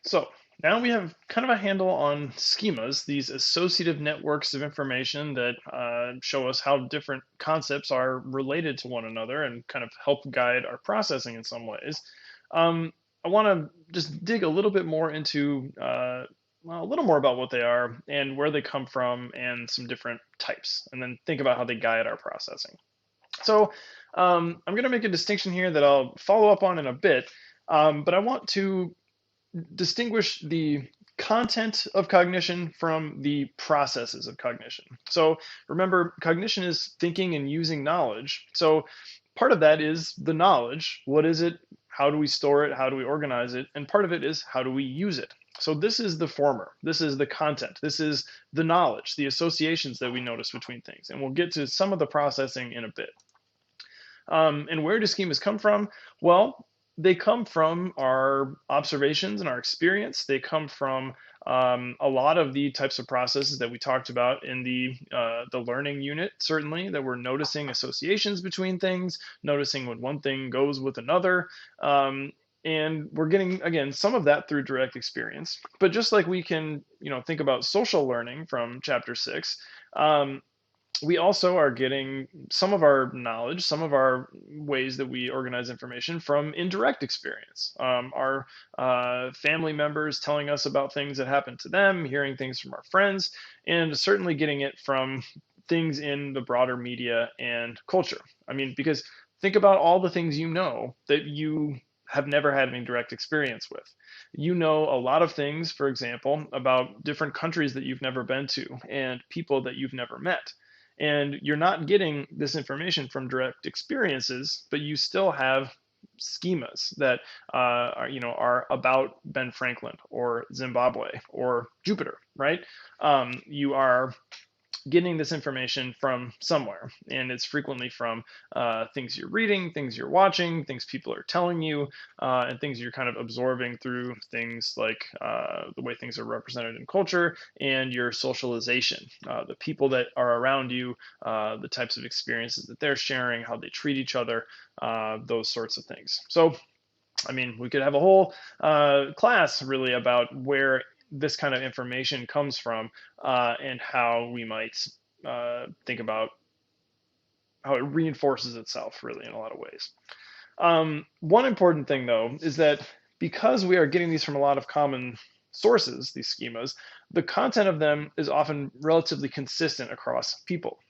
So now we have kind of a handle on schemas, these associative networks of information that show us how different concepts are related to one another and kind of help guide our processing in some ways. Um, I want to just dig a little bit more into well, a little more about what they are and where they come from and some different types, and then think about how they guide our processing. So I'm going to make a distinction here that I'll follow up on in a bit, but I want to distinguish the content of cognition from the processes of cognition. So remember, cognition is thinking and using knowledge. So part of that is the knowledge. What is it? How do we store it? How do we organize it? And part of it is how do we use it? So this is the former. This is the content. This is the knowledge, the associations that we notice between things. And we'll get to some of the processing in a bit. And where do schemas come from? Well, they come from our observations and our experience. They come from a lot of the types of processes that we talked about in the learning unit, certainly, that we're noticing associations between things, noticing when one thing goes with another. And we're getting, again, some of that through direct experience. But just like we can, think about social learning from chapter 6, we also are getting some of our knowledge, some of our ways that we organize information from indirect experience. Our family members telling us about things that happened to them, hearing things from our friends, and certainly getting it from things in the broader media and culture. I mean, because think about all the things that you have never had any direct experience with. You know a lot of things, for example, about different countries that you've never been to and people that you've never met, and you're not getting this information from direct experiences, but you still have schemas that are about Ben Franklin or Zimbabwe or Jupiter, right? You are getting this information from somewhere, and it's frequently from things you're reading, things you're watching, things people are telling you, and things you're kind of absorbing through things like the way things are represented in culture and your socialization, the people that are around you, the types of experiences that they're sharing, how they treat each other, those sorts of things. So I mean, we could have a whole class really about where this kind of information comes from, and how we might think about how it reinforces itself really in a lot of ways. One important thing, though, is that because we are getting these from a lot of common sources, these schemas, the content of them is often relatively consistent across people.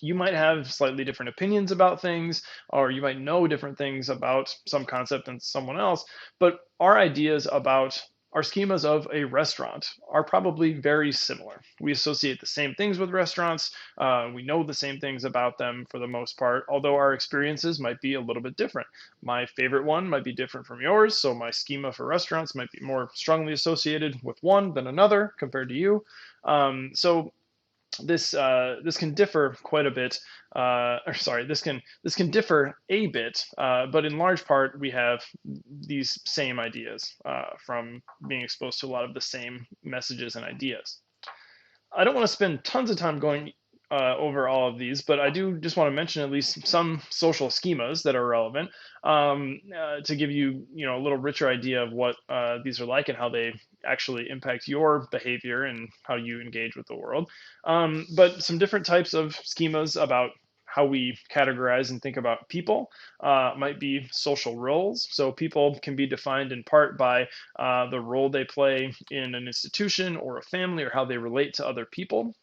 You might have slightly different opinions about things, or you might know different things about some concept than someone else, but our ideas about our schemas of a restaurant are probably very similar. We associate the same things with restaurants. We know the same things about them for the most part, although our experiences might be a little bit different. My favorite one might be different from yours, so my schema for restaurants might be more strongly associated with one than another compared to you. So this can differ quite a bit, or sorry, this can differ a bit, but in large part we have these same ideas from being exposed to a lot of the same messages and ideas. I don't want to spend tons of time going over all of these, but I do just want to mention at least some social schemas that are relevant, to give you, a little richer idea of what these are like and how they actually impact your behavior and how you engage with the world. But some different types of schemas about how we categorize and think about people might be social roles. So people can be defined in part by the role they play in an institution or a family, or how they relate to other people.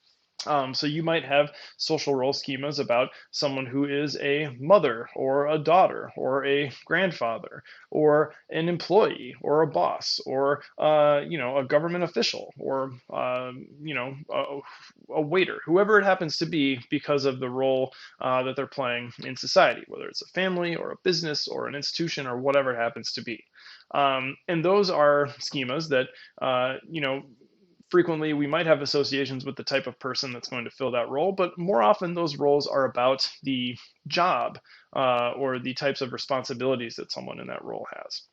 So you might have social role schemas about someone who is a mother or a daughter or a grandfather or an employee or a boss or a government official or a waiter, whoever it happens to be, because of the role that they're playing in society, whether it's a family or a business or an institution or whatever it happens to be. And those are schemas that frequently we might have associations with the type of person that's going to fill that role, but more often those roles are about the job or the types of responsibilities that someone in that role has.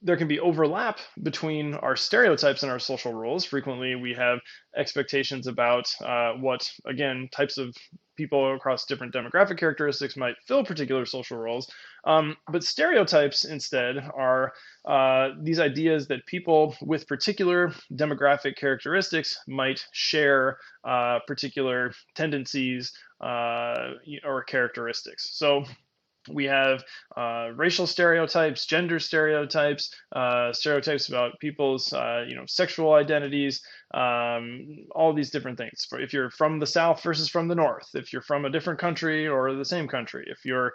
there can be overlap between our stereotypes and our social roles. Frequently, we have expectations about what, again, types of people across different demographic characteristics might fill particular social roles. But stereotypes instead are these ideas that people with particular demographic characteristics might share particular tendencies or characteristics. So we have racial stereotypes, gender stereotypes, stereotypes about people's sexual identities, all these different things. If you're from the South versus from the North, if you're from a different country or the same country, if you're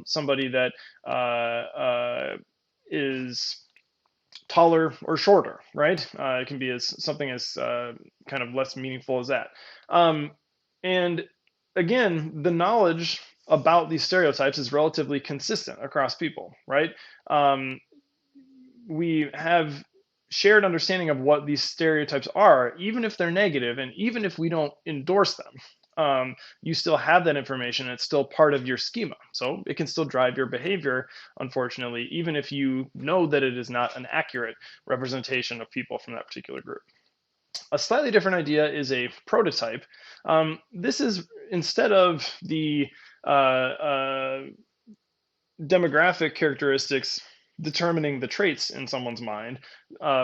somebody that is taller or shorter, right? It can be as something as kind of less meaningful as that. And again, the knowledge about these stereotypes is relatively consistent across people, right? We have shared understanding of what these stereotypes are, even if they're negative, and even if we don't endorse them. You still have that information. It's still part of your schema. So it can still drive your behavior, unfortunately, even if you know that it is not an accurate representation of people from that particular group. A slightly different idea is a prototype. This is instead of the demographic characteristics determining the traits in someone's mind,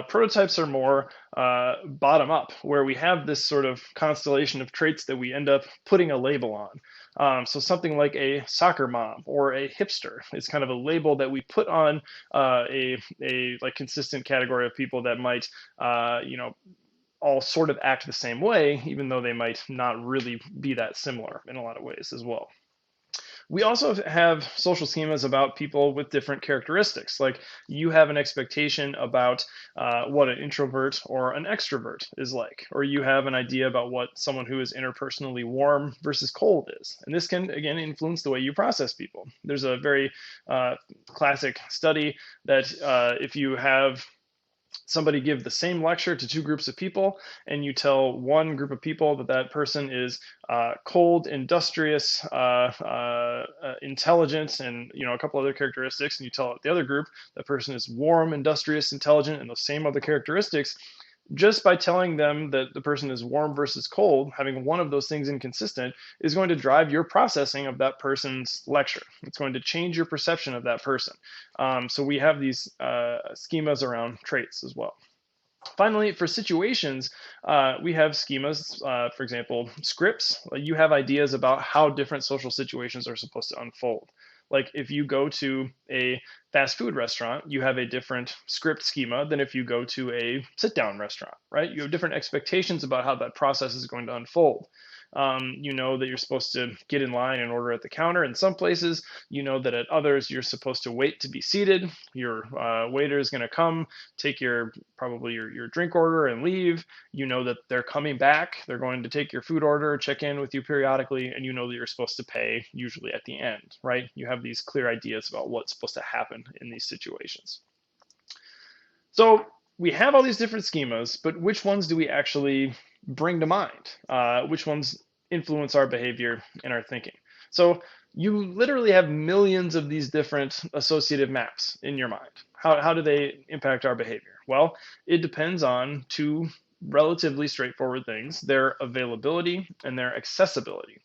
prototypes are more bottom up, where we have this sort of constellation of traits that we end up putting a label on. So something like a soccer mom or a hipster is kind of a label that we put on a like consistent category of people that might all sort of act the same way, even though they might not really be that similar in a lot of ways as well. We also have social schemas about people with different characteristics. Like you have an expectation about what an introvert or an extrovert is like, or you have an idea about what someone who is interpersonally warm versus cold is. And this can, again, influence the way you process people. There's a very classic study that if you have somebody give the same lecture to two groups of people, and you tell one group of people that that person is cold, industrious, intelligent, and a couple other characteristics, and you tell the other group that person is warm, industrious, intelligent, and those same other characteristics, just by telling them that the person is warm versus cold, having one of those things inconsistent is going to drive your processing of that person's lecture. It's going to change your perception of that person. So we have these schemas around traits as well. Finally, for situations, we have schemas, for example, scripts. You have ideas about how different social situations are supposed to unfold. Like if you go to a fast food restaurant, you have a different script schema than if you go to a sit-down restaurant, right? You have different expectations about how that process is going to unfold. You know that you're supposed to get in line and order at the counter. In some places, you know that at others, you're supposed to wait to be seated. Your waiter is going to come, take probably your drink order and leave. You know that they're coming back. They're going to take your food order, check in with you periodically, and you know that you're supposed to pay usually at the end, right? You have these clear ideas about what's supposed to happen in these situations. So we have all these different schemas, but which ones do we actually bring to mind? Which ones influence our behavior and our thinking? So you literally have millions of these different associative maps in your mind. How do they impact our behavior? Well, it depends on two relatively straightforward things: their availability and their accessibility.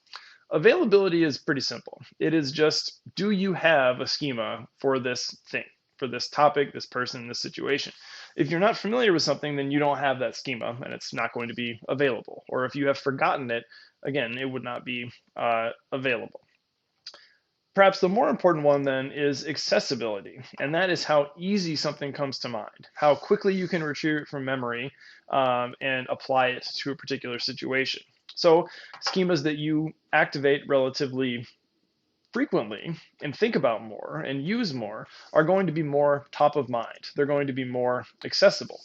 Availability is pretty simple. It is just, do you have a schema for this thing, for this topic, this person, this situation? If you're not familiar with something, then you don't have that schema and it's not going to be available. Or if you have forgotten it, again, it would not be available. Perhaps the more important one then is accessibility, and that is how easy something comes to mind, how quickly you can retrieve it from memory and apply it to a particular situation. So schemas that you activate relatively frequently and think about more and use more are going to be more top of mind. They're going to be more accessible.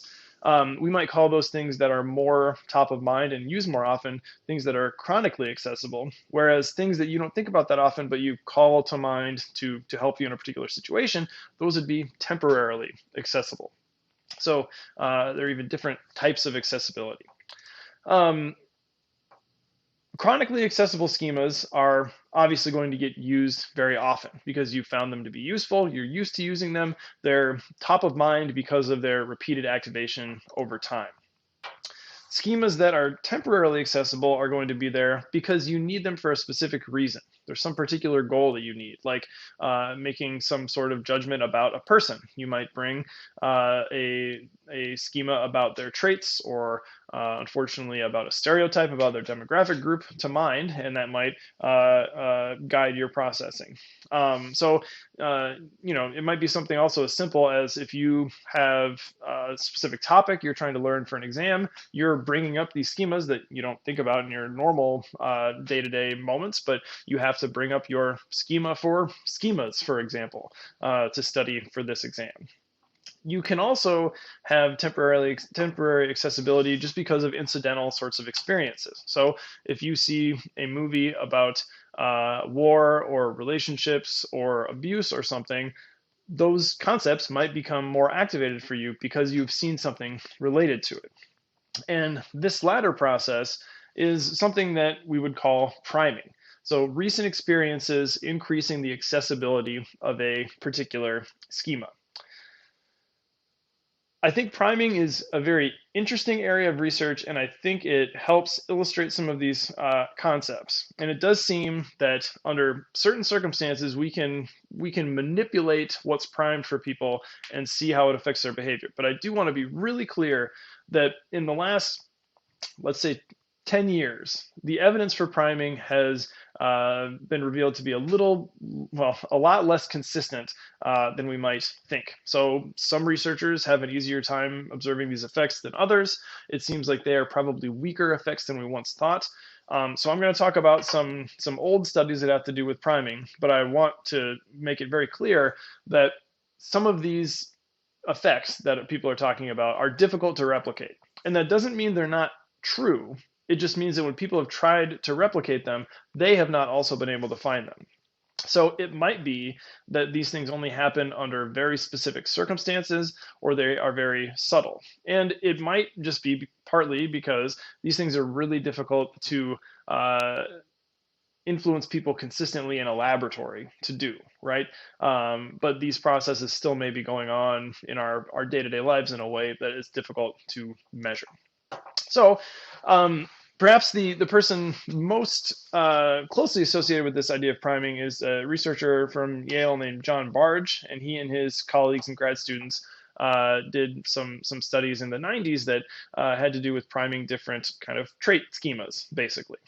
We might call those things that are more top of mind and use more often things that are chronically accessible, whereas things that you don't think about that often but you call to mind to help you in a particular situation, those would be temporarily accessible. So there are even different types of accessibility. Chronically accessible schemas are obviously going to get used very often because you found them to be useful. You're used to using them. They're top of mind because of their repeated activation over time. Schemas that are temporarily accessible are going to be there because you need them for a specific reason. There's some particular goal that you need, like making some sort of judgment about a person. You might bring a schema about their traits, or unfortunately about a stereotype about their demographic group to mind, and that might guide your processing. So it might be something also as simple as if you have a specific topic you're trying to learn for an exam, you're bringing up these schemas that you don't think about in your normal day-to-day moments, but you have to bring up your schema for schemas, for example, to study for this exam. You can also have temporary accessibility just because of incidental sorts of experiences. So if you see a movie about war or relationships or abuse or something, those concepts might become more activated for you because you've seen something related to it. And this latter process is something that we would call priming. So recent experiences increasing the accessibility of a particular schema. I think priming is a very interesting area of research, and I think it helps illustrate some of these concepts. And it does seem that under certain circumstances, we can manipulate what's primed for people and see how it affects their behavior. But I do want to be really clear that in the last, let's say, 10 years, the evidence for priming has been revealed to be a lot less consistent than we might think. So some researchers have an easier time observing these effects than others. It seems like they are probably weaker effects than we once thought. So I'm going to talk about some old studies that have to do with priming, but I want to make it very clear that some of these effects that people are talking about are difficult to replicate. And that doesn't mean they're not true. It just means that when people have tried to replicate them, they have not also been able to find them. So it might be that these things only happen under very specific circumstances, or they are very subtle. And it might just be partly because these things are really difficult to influence people consistently in a laboratory to do, right? But these processes still may be going on in our day-to-day lives in a way that is difficult to measure. So perhaps the person most closely associated with this idea of priming is a researcher from Yale named John Bargh, and he and his colleagues and grad students did some studies in the 90s that had to do with priming different kind of trait schemas, basically.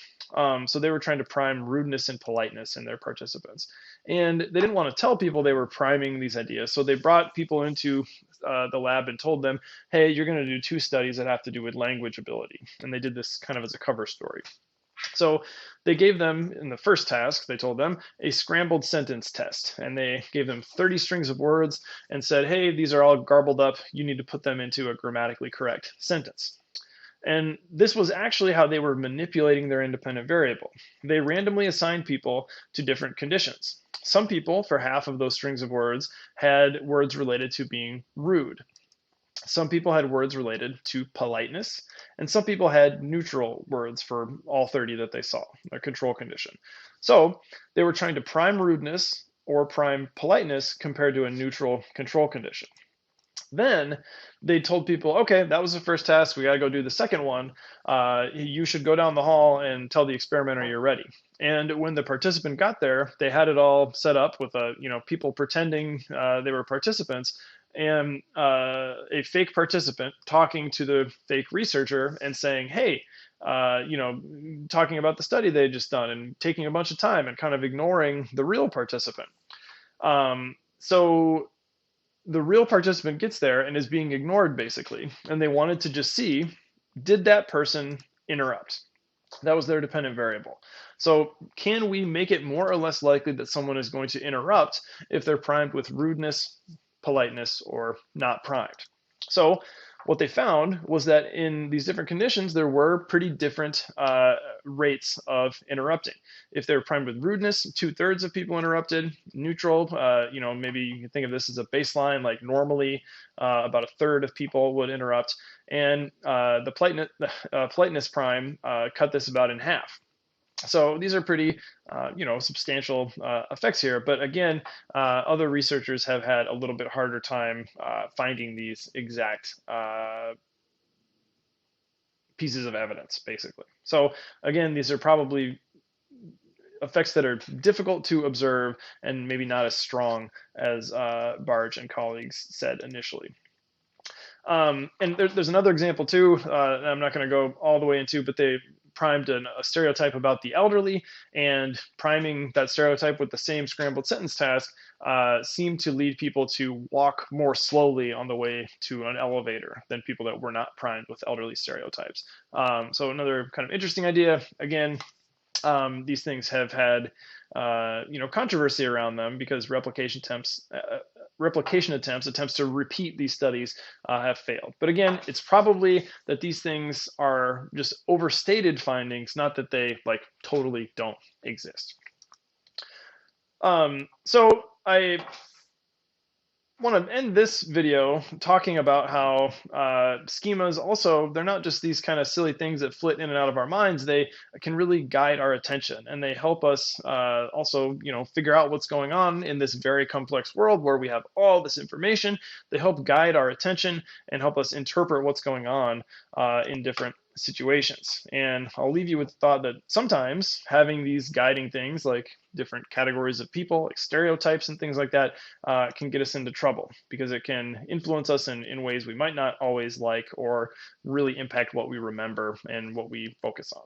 So they were trying to prime rudeness and politeness in their participants. And they didn't want to tell people they were priming these ideas. So they brought people into the lab and told them, hey, you're going to do 2 studies that have to do with language ability. And they did this kind of as a cover story. So they gave them, in the first task, they told them, a scrambled sentence test. And they gave them 30 strings of words and said, hey, these are all garbled up. You need to put them into a grammatically correct sentence. And this was actually how they were manipulating their independent variable. They randomly assigned people to different conditions. Some people, for half of those strings of words, had words related to being rude. Some people had words related to politeness, and some people had neutral words for all 30 that they saw, a control condition. So they were trying to prime rudeness or prime politeness compared to a neutral control condition. Then they told people, okay, that was the first task. We got to go do the second one. You should go down the hall and tell the experimenter you're ready. And when the participant got there, they had it all set up with people pretending they were participants, and a fake participant talking to the fake researcher and saying, hey, talking about the study they had just done and taking a bunch of time and kind of ignoring the real participant. So the real participant gets there and is being ignored, basically, and they wanted to just see, did that person interrupt? That was their dependent variable. So can we make it more or less likely that someone is going to interrupt if they're primed with rudeness, politeness, or not primed? So what they found was that in these different conditions, there were pretty different rates of interrupting. If they were primed with rudeness, 2/3 of people interrupted. Neutral, maybe you can think of this as a baseline, like normally about 1/3 of people would interrupt. And the politeness prime cut this about in half. So these are pretty, substantial effects here. But again, other researchers have had a little bit harder time finding these exact pieces of evidence, basically. So again, these are probably effects that are difficult to observe and maybe not as strong as Barge and colleagues said initially. And there's another example too, I'm not going to go all the way into, but they primed a stereotype about the elderly, and priming that stereotype with the same scrambled sentence task seemed to lead people to walk more slowly on the way to an elevator than people that were not primed with elderly stereotypes. So another kind of interesting idea. Again, these things have had controversy around them because replication attempts to repeat these studies have failed. But again, it's probably that these things are just overstated findings, not that they like totally don't exist. So I want to end this video talking about how schemas also, they're not just these kind of silly things that flit in and out of our minds. They can really guide our attention, and they help us also figure out what's going on in this very complex world where we have all this information. They help guide our attention and help us interpret what's going on in different situations. And I'll leave you with the thought that sometimes having these guiding things like different categories of people, like stereotypes and things like that, can get us into trouble because it can influence us in ways we might not always like, or really impact what we remember and what we focus on.